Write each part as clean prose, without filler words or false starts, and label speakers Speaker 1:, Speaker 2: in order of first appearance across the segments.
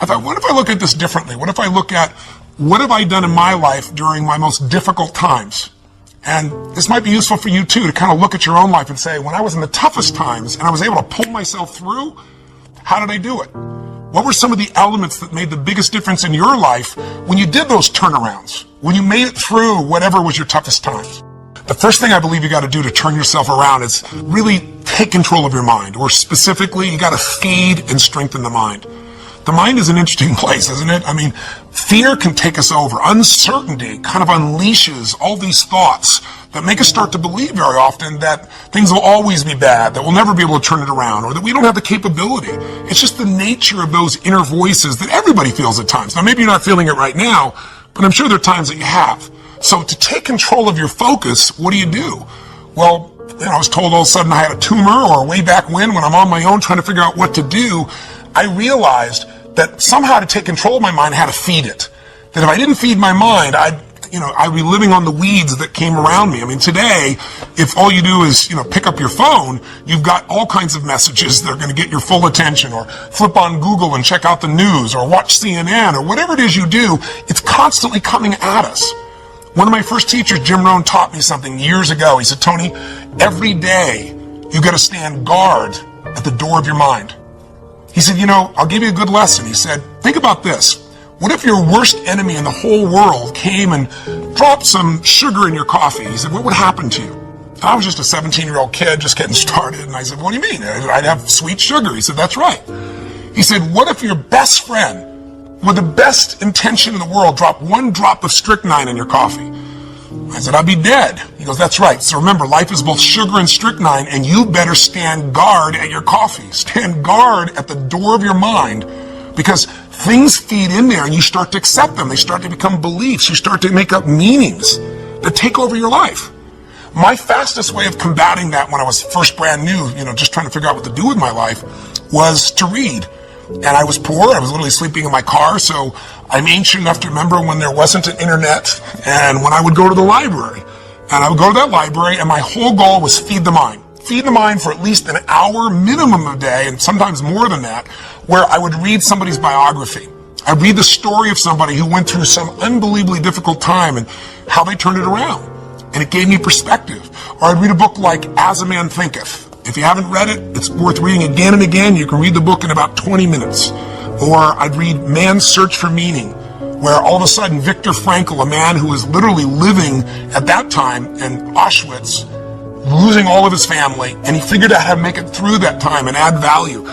Speaker 1: I thought, what if I look at this differently? What if I look at what have I done in my life during my most difficult times? And this might be useful for you too, to kind of look at your own life and say, when I was in the toughest times and I was able to pull myself through, how did I do it? What were some of the elements that made the biggest difference in your life when you did those turnarounds, when you made it through whatever was your toughest times? The first thing I believe you got to do to turn yourself around is really take control of your mind, or specifically, you got to feed and strengthen the mind. The mind is an interesting place, isn't it? I mean, fear can take us over. Uncertainty kind of unleashes all these thoughts that make us start to believe very often that things will always be bad, that we'll never be able to turn it around, or that we don't have the capability. It's just the nature of those inner voices that everybody feels at times. Now, maybe you're not feeling it right now, but I'm sure there are times that you have. So to take control of your focus, what do? Well, I was told all of a sudden I had a tumor, or way back when I'm on my own trying to figure out what to do, I realized that somehow to take control of my mind, I had to feed it. That if I didn't feed my mind, I'd be living on the weeds that came around me. I mean, today, if all you do is, pick up your phone, you've got all kinds of messages that are going to get your full attention, or flip on Google and check out the news, or watch CNN, or whatever it is you do, it's constantly coming at us. One of my first teachers, Jim Rohn, taught me something years ago. He said, Tony, every day you got to stand guard at the door of your mind. He said, I'll give you a good lesson. He said, think about this. What if your worst enemy in the whole world came and dropped some sugar in your coffee? He said, what would happen to you? I was just a 17-year-old kid just getting started. And I said, what do you mean? I'd have sweet sugar. He said, that's right. He said, what if your best friend, with the best intention in the world, dropped one drop of strychnine in your coffee? I said, I'd be dead. He goes, that's right. So remember, life is both sugar and strychnine, and you better stand guard at your coffee. Stand guard at the door of your mind, because things feed in there and you start to accept them. They start to become beliefs. You start to make up meanings that take over your life. My fastest way of combating that when I was first brand new, just trying to figure out what to do with my life, was to read. And I was poor. I was literally sleeping in my car, so I'm ancient enough to remember when there wasn't an internet, and when I would go to the library. And I would go to that library, and my whole goal was feed the mind. Feed the mind for at least an hour minimum a day, and sometimes more than that, where I would read somebody's biography. I'd read the story of somebody who went through some unbelievably difficult time and how they turned it around. And it gave me perspective. Or I'd read a book like As a Man Thinketh. If you haven't read it, it's worth reading again and again. You can read the book in about 20 minutes. Or I'd read Man's Search for Meaning, where all of a sudden Viktor Frankl, a man who was literally living at that time in Auschwitz, losing all of his family, and he figured out how to make it through that time and add value.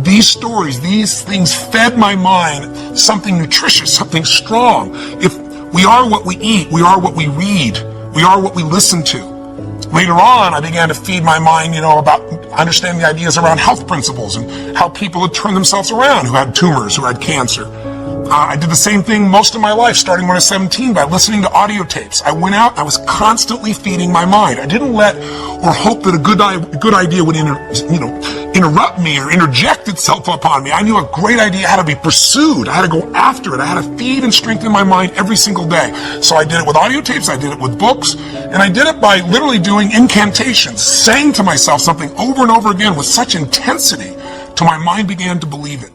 Speaker 1: These stories, these things fed my mind something nutritious, something strong. If we are what we eat, we are what we read, we are what we listen to. Later on, I began to feed my mind, about understanding the ideas around health principles and how people had turned themselves around who had tumors, who had cancer. I did the same thing most of my life, starting when I was 17, by listening to audio tapes. I went out, I was constantly feeding my mind. I didn't let or hope that a good idea would interrupt me or interject itself upon me. I knew a great idea had to be pursued. I had to go after it. I had to feed and strengthen my mind every single day. So I did it with audio tapes, I did it with books, and I did it by literally doing incantations, saying to myself something over and over again with such intensity till my mind began to believe it.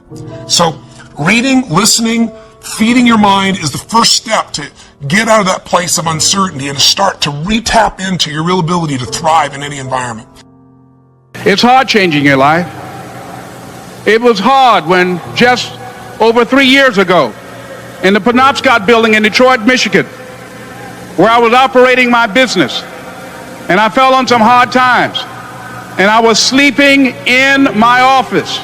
Speaker 1: So reading, listening, feeding your mind is the first step to get out of that place of uncertainty and to start to re-tap into your real ability to thrive in any environment.
Speaker 2: It's hard changing your life. It was hard when just over 3 years ago in the Penobscot building in Detroit, Michigan, where I was operating my business, and I fell on some hard times, and I was sleeping in my office.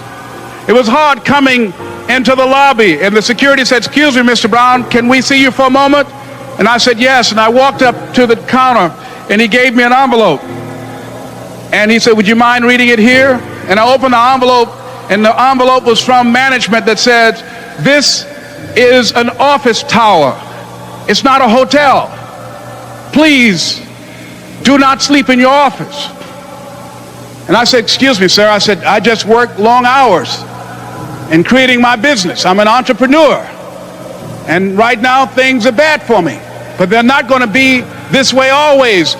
Speaker 2: It was hard coming into the lobby, and the security said, excuse me, Mr. Brown, can we see you for a moment? And I said, yes, and I walked up to the counter, and he gave me an envelope. And he said, would you mind reading it here? And I opened the envelope, and the envelope was from management that said, this is an office tower. It's not a hotel. Please do not sleep in your office. And I said, excuse me, sir. I said, I just work long hours in creating my business. I'm an entrepreneur. And right now, things are bad for me. But they're not going to be this way always.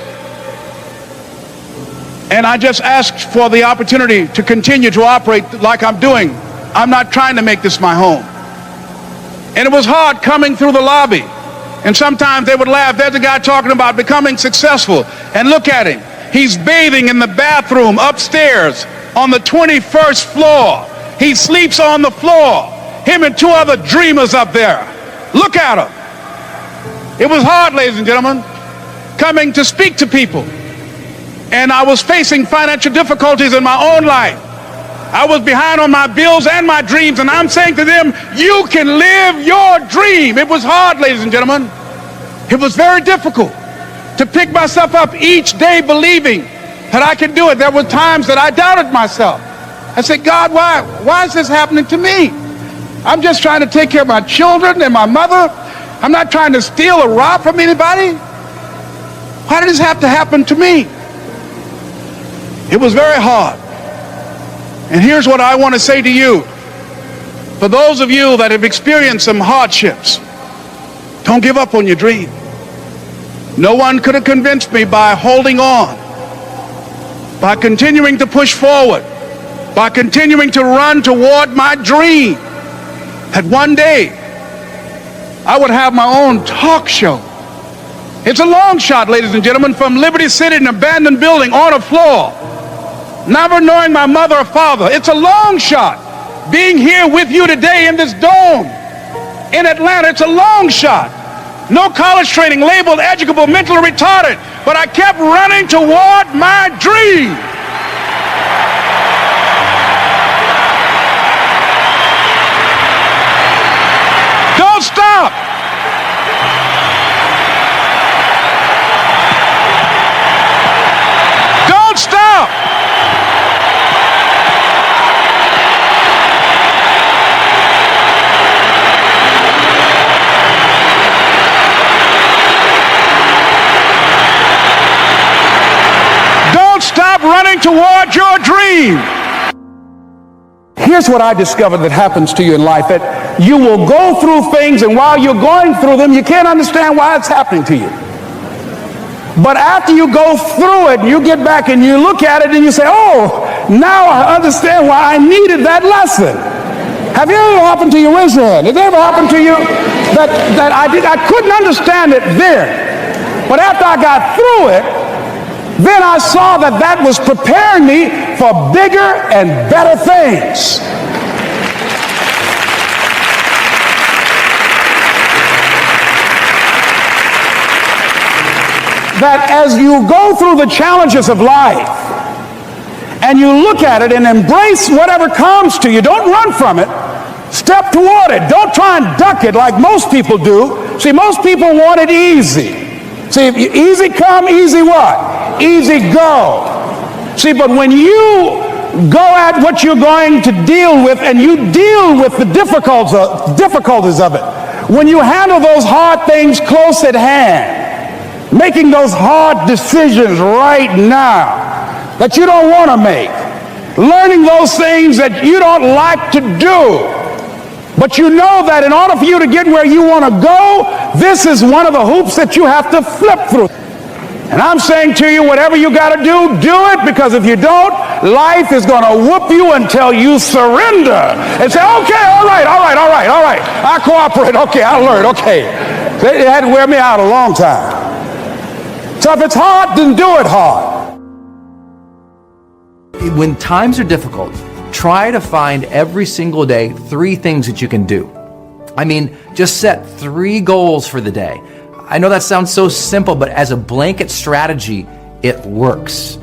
Speaker 2: And I just asked for the opportunity to continue to operate like I'm doing. I'm not trying to make this my home. And it was hard coming through the lobby. And sometimes they would laugh. There's a guy talking about becoming successful. And look at him. He's bathing in the bathroom upstairs on the 21st floor. He sleeps on the floor. Him and two other dreamers up there. Look at him. It was hard, ladies and gentlemen, coming to speak to people. And I was facing financial difficulties in my own life. I was behind on my bills and my dreams, and I'm saying to them, you can live your dream. It was hard, ladies and gentlemen. It was very difficult to pick myself up each day believing that I could do it. There were times that I doubted myself. I said, God, why is this happening to me? I'm just trying to take care of my children and my mother. I'm not trying to steal or rob from anybody. Why did this have to happen to me? It was very hard. And here's what I want to say to you. For those of you that have experienced some hardships, don't give up on your dream. No one could have convinced me by holding on, by continuing to push forward, by continuing to run toward my dream, that one day I would have my own talk show. It's a long shot, ladies and gentlemen, from Liberty City, an abandoned building on a floor, never knowing my mother or father. It's a long shot being here with you today in this dome in Atlanta. It's a long shot. No college training, labeled educable, mentally retarded, but I kept running toward my dream. Don't stop. Don't stop. Stop running toward your dream. Here's what I discovered that happens to you in life, that you will go through things, and while you're going through them, you can't understand why it's happening to you. But after you go through it, you get back and you look at it and you say, oh, now I understand why I needed that lesson. Have you ever happened to you? Raise your hand. Has it ever happened to you that I couldn't understand it then, but after I got through it, then I saw that was preparing me for bigger and better things. That as you go through the challenges of life and you look at it and embrace whatever comes to you, don't run from it. Step toward it. Don't try and duck it like most people do. See, most people want it easy. See, easy come, easy what? Easy go. See, but when you go at what you're going to deal with and you deal with the difficulties of it, when you handle those hard things close at hand, making those hard decisions right now that you don't want to make, learning those things that you don't like to do, but you know that in order for you to get where you want to go, this is one of the hoops that you have to flip through. And I'm saying to you, whatever you got to do it, because if you don't, life is going to whoop you until you surrender and say, okay, all right, I cooperate, okay, I learned, okay. It had to wear me out a long time. So if it's hard, then do it hard.
Speaker 3: When times are difficult, try to find every single day 3 things that you can do. I mean, just set 3 goals for the day. I know that sounds so simple, but as a blanket strategy, it works.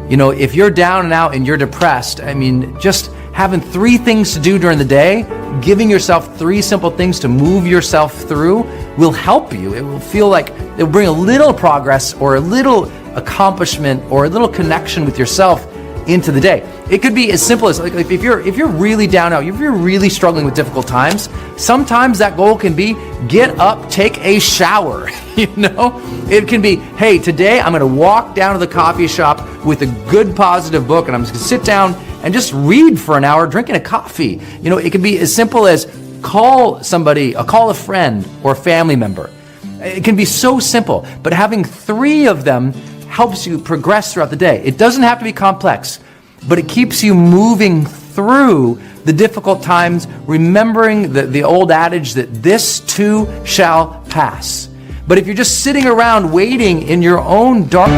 Speaker 3: You know, if you're down and out and you're depressed, I mean, just having 3 things to do during the day, giving yourself 3 simple things to move yourself through will help you. It will feel like it will bring a little progress or a little accomplishment or a little connection with yourself into the day. It could be as simple as, like, if you're really down out, if you're really struggling with difficult times, sometimes that goal can be get up, take a shower. You know, it can be, hey, today I'm going to walk down to the coffee shop with a good positive book and I'm just going to sit down and just read for an hour drinking a coffee. You know, it can be as simple as call somebody, call a friend or a family member. It can be so simple, but having 3 of them helps you progress throughout the day. It doesn't have to be complex, but it keeps you moving through the difficult times, remembering the old adage that this too shall pass. But if you're just sitting around waiting in your own dark...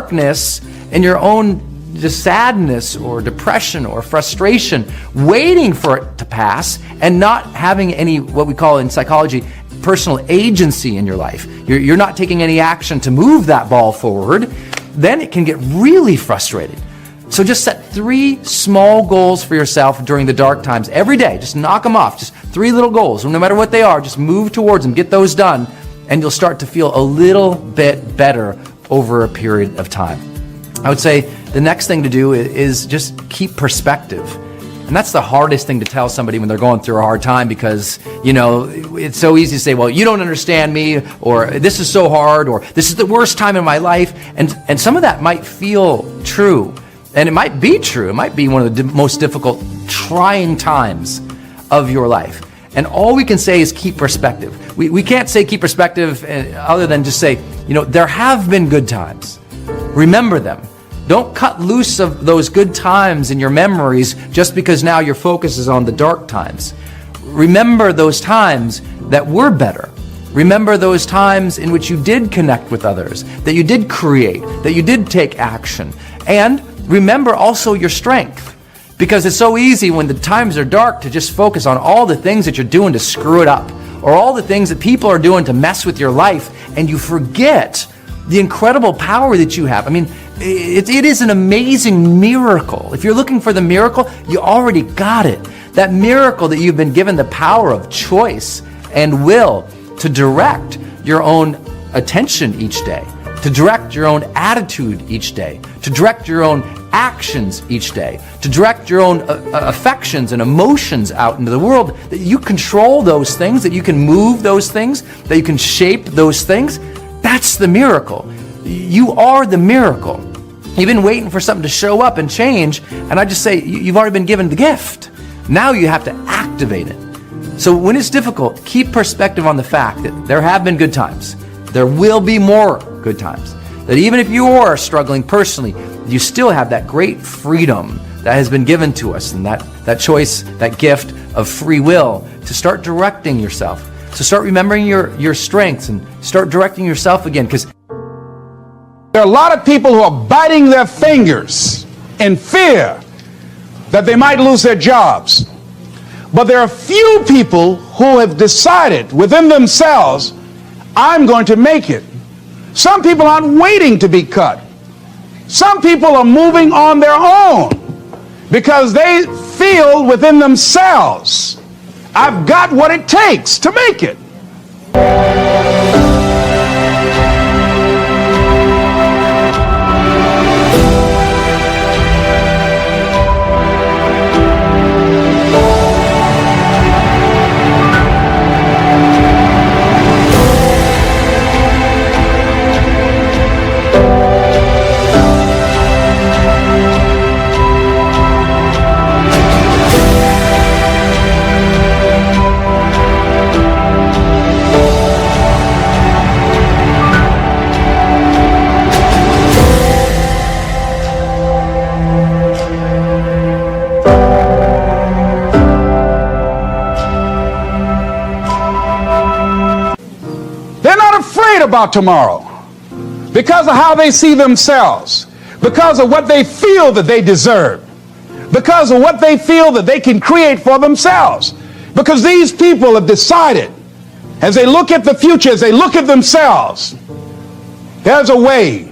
Speaker 3: darkness and your own just sadness or depression or frustration, waiting for it to pass and not having any, what we call in psychology, personal agency in your life. You're not taking any action to move that ball forward, then it can get really frustrating. So just set 3 small goals for yourself during the dark times every day. Just knock them off. Just 3 little goals. No matter what they are, just move towards them, get those done, and you'll start to feel a little bit better over a period of time. I would say the next thing to do is just keep perspective. And that's the hardest thing to tell somebody when they're going through a hard time, because, you know, it's so easy to say, well, you don't understand me, or this is so hard, or this is the worst time in my life. And some of that might feel true. And it might be true. It might be one of the most difficult, trying times of your life. And all we can say is keep perspective. We can't say keep perspective other than just say, you know, there have been good times. Remember them. Don't cut loose of those good times in your memories just because now your focus is on the dark times. Remember those times that were better. Remember those times in which you did connect with others, that you did create, that you did take action. And remember also your strength. Because it's so easy when the times are dark to just focus on all the things that you're doing to screw it up, or all the things that people are doing to mess with your life, and you forget the incredible power that you have. I mean, it is an amazing miracle. If you're looking for the miracle, you already got it. That miracle that you've been given the power of choice and will to direct your own attention each day, to direct your own attitude each day, to direct your own actions each day, to direct your own affections and emotions out into the world, that you control those things, that you can move those things, that you can shape those things. That's the miracle. You are the miracle. You've been waiting for something to show up and change, and I just say, you've already been given the gift. Now you have to activate it. So when it's difficult, keep perspective on the fact that there have been good times. There will be more good times. That even if you are struggling personally, you still have that great freedom that has been given to us, and that choice, that gift of free will to start directing yourself. So start remembering your strengths and start directing yourself again, because
Speaker 2: there are a lot of people who are biting their fingers in fear that they might lose their jobs. But there are few people who have decided within themselves, I'm going to make it. Some people aren't waiting to be cut. Some people are moving on their own because they feel within themselves, I've got what it takes to make it. About tomorrow because of how they see themselves, because of what they feel that they deserve, because of what they feel that they can create for themselves, because these people have decided, as they look at the future, as they look at themselves, there's a way.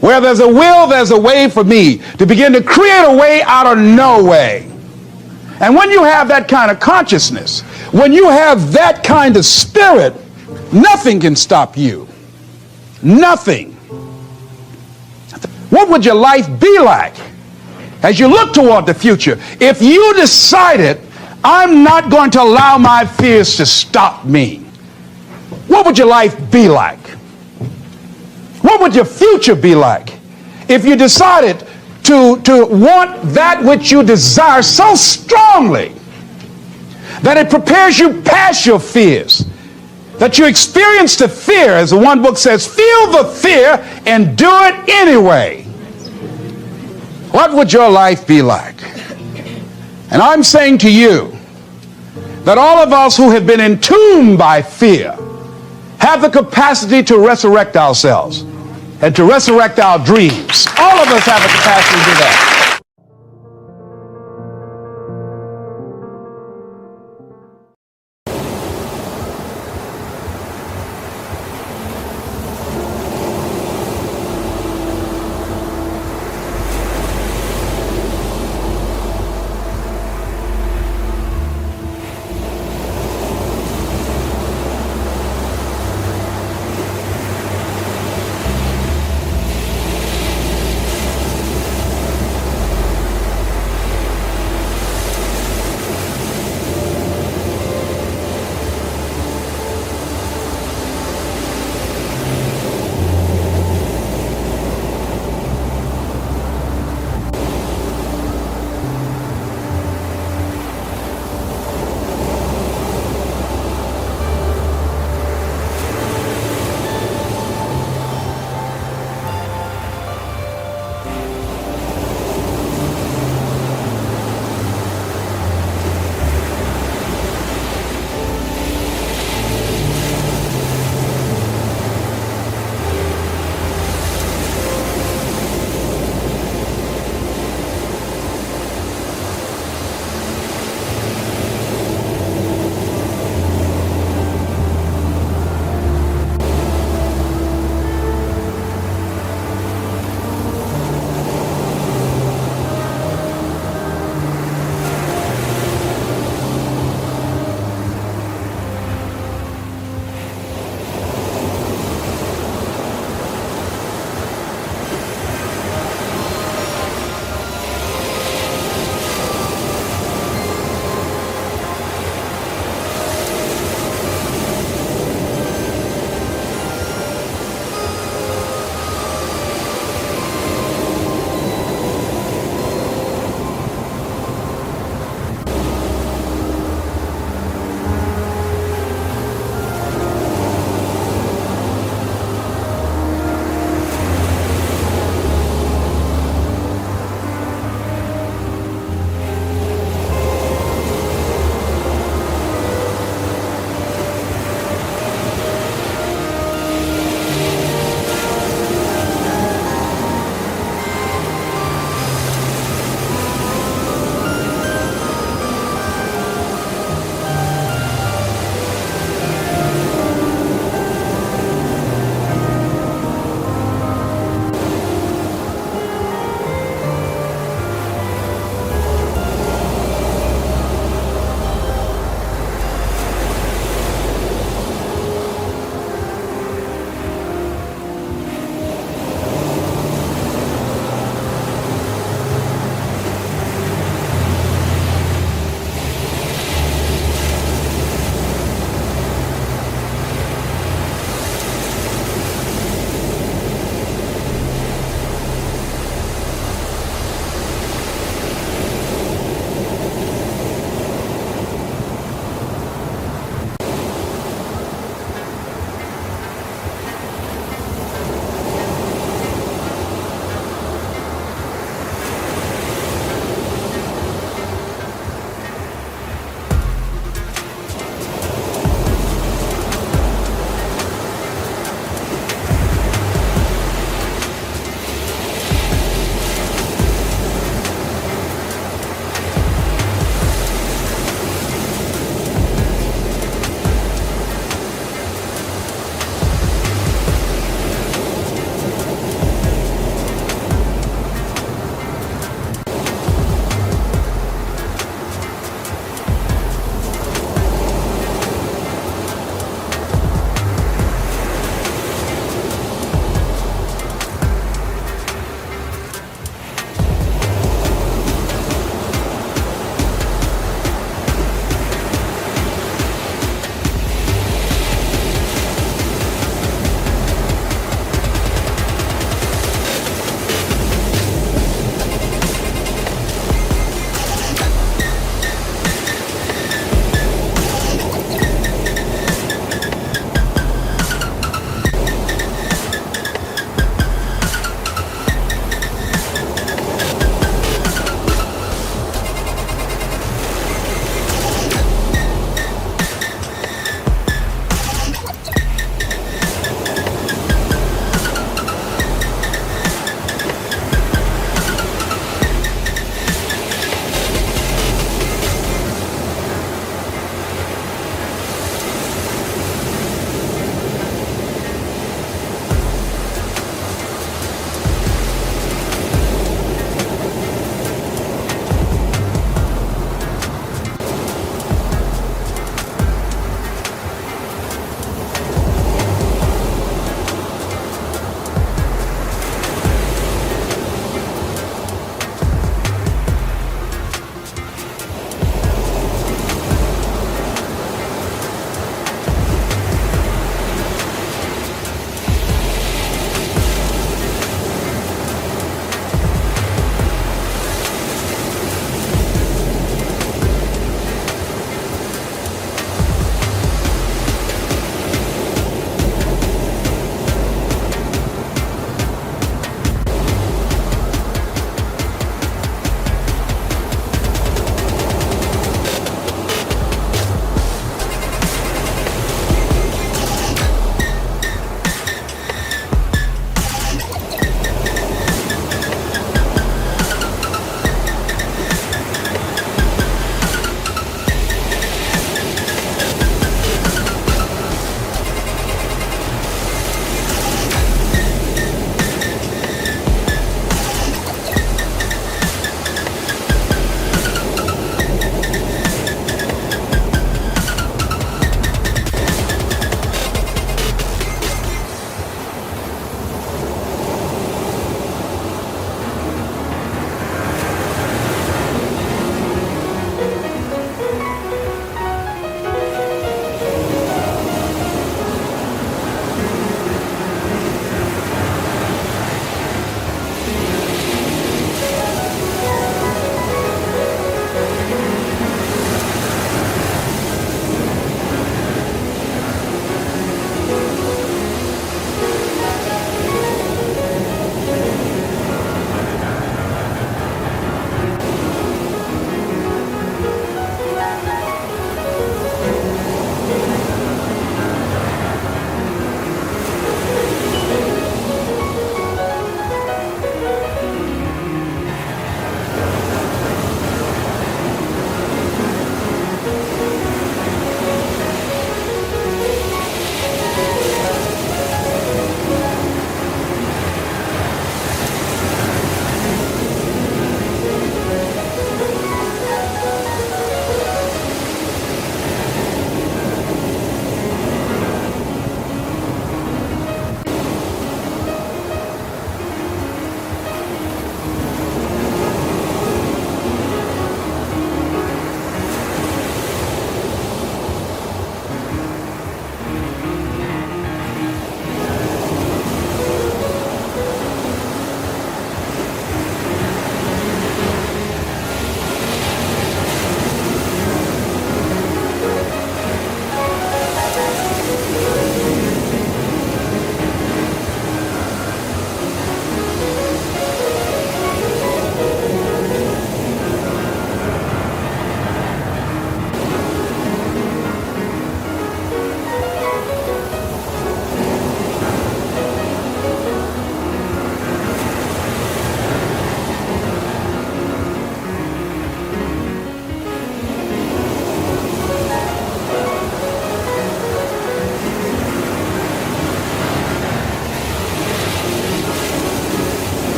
Speaker 2: Where there's a will, there's a way for me to begin to create a way out of no way. And when you have that kind of consciousness, when you have that kind of spirit, nothing can stop you. Nothing. What would your life be like as you look toward the future if you decided, I'm not going to allow my fears to stop me? What would your life be like? What would your future be like if you decided to want that which you desire so strongly that it prepares you past your fears, that you experience the fear, as the one book says, feel the fear and do it anyway? What would your life be like? And I'm saying to you that all of us who have been entombed by fear have the capacity to resurrect ourselves and to resurrect our dreams. All of us have the capacity to do that.